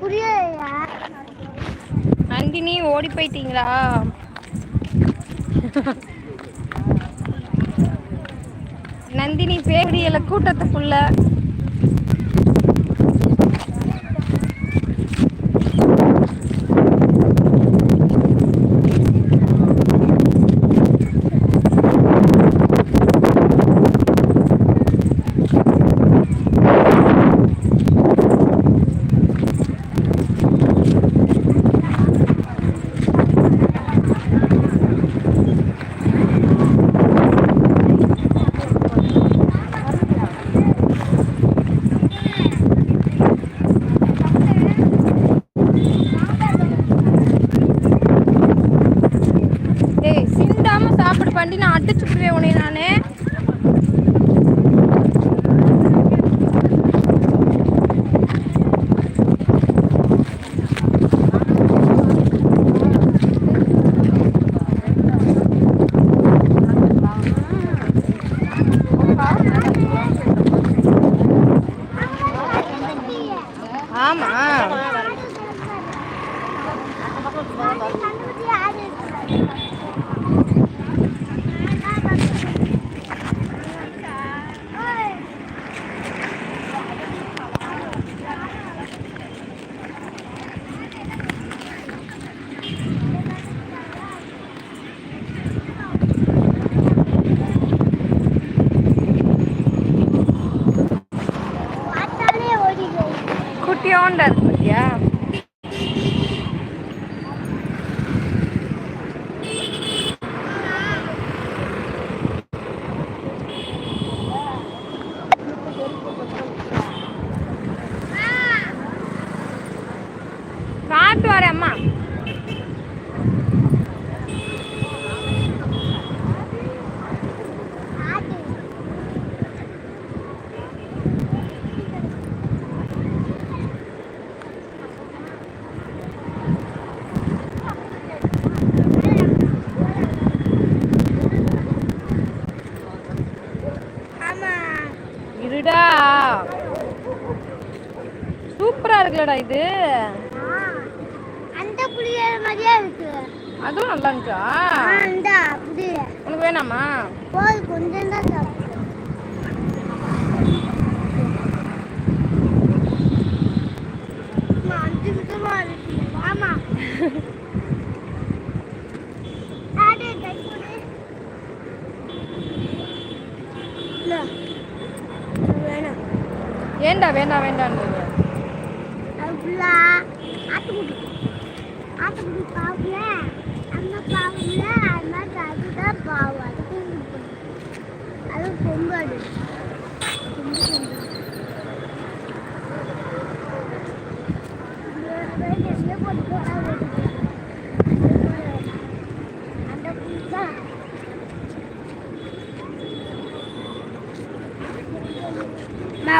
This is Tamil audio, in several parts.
புரியலையா? நந்தினி ஓடி போயிட்டீங்களா? நந்தினி பேரியல கூட்டத்துக்குள்ள. ஏய் சிந்தாம சாப்பிடு பாண்டி, நான் அடிச்சுடுவேன் உன்னை நானு. ஆமா குட்டியோண்டா இருக்கு பாத்தியா? சாப்பிட்டு வரேன் அம்மா. இருடா, சூப்பரா இருக்குல்லடா இது. அந்த புளிய மாதிரியே இருக்கு. அதுவும் நல்லா இருந்துச்சா? உனக்கு வேணாமா? போது கொஞ்சம் தான் சாப்பிடு. அஞ்சு நிமிஷமா இருக்கு. ஆமா ஏண்டா வேண்டாம் வேண்டாம். ஆட்டுக்குடி பாவுல அந்த பாவுல அதுதான் பாவு. அது பொங்கல்.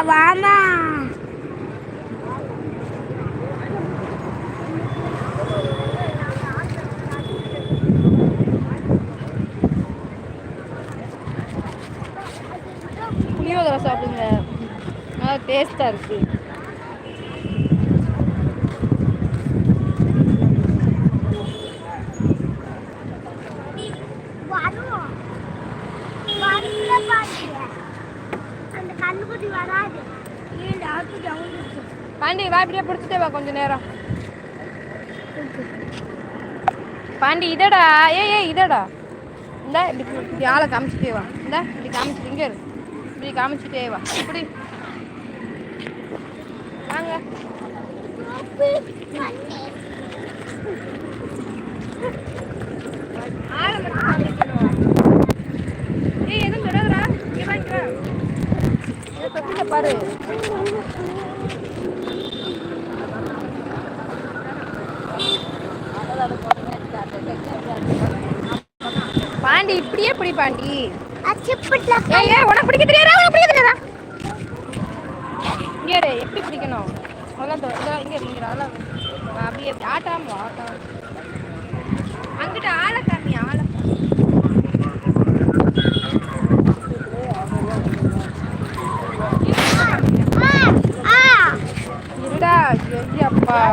வாமா புளியோதரை சாப்பிடுங்க, நல்லா டேஸ்டா இருக்கு. அந்த கண்ணுக்குட்டி வராது. பாண்டி வா, இப்படியே பிடிச்சிட்டே வா கொஞ்ச நேரம். பாண்டி இதடா, ஏய் இதடா, இந்த இப்படி ஆளை காமிச்சிட்டே வா. இந்த இப்படி காமிச்சிட்டு இங்கே இரு, இப்படி காமிச்சிட்டே வா. இப்படி வாங்க. ஏய் எதுவும் தொடாதடா, இங்கே வாங்கிக்க. தொட்டில பாரு. பாண்டி இப்படியே பிடி பாண்டி. உனக்கு பிடிக்க தெரியாதா? உனக்கு பிடிக்க தெரியாதா? இங்கே எப்படி பிடிக்கணும் அதெல்லாம் இங்கே அதெல்லாம் அப்படியே ஆட்டாம ஆட்டம். அங்கிட்ட ஆளை காமி, ஆளை இருடா. அப்பா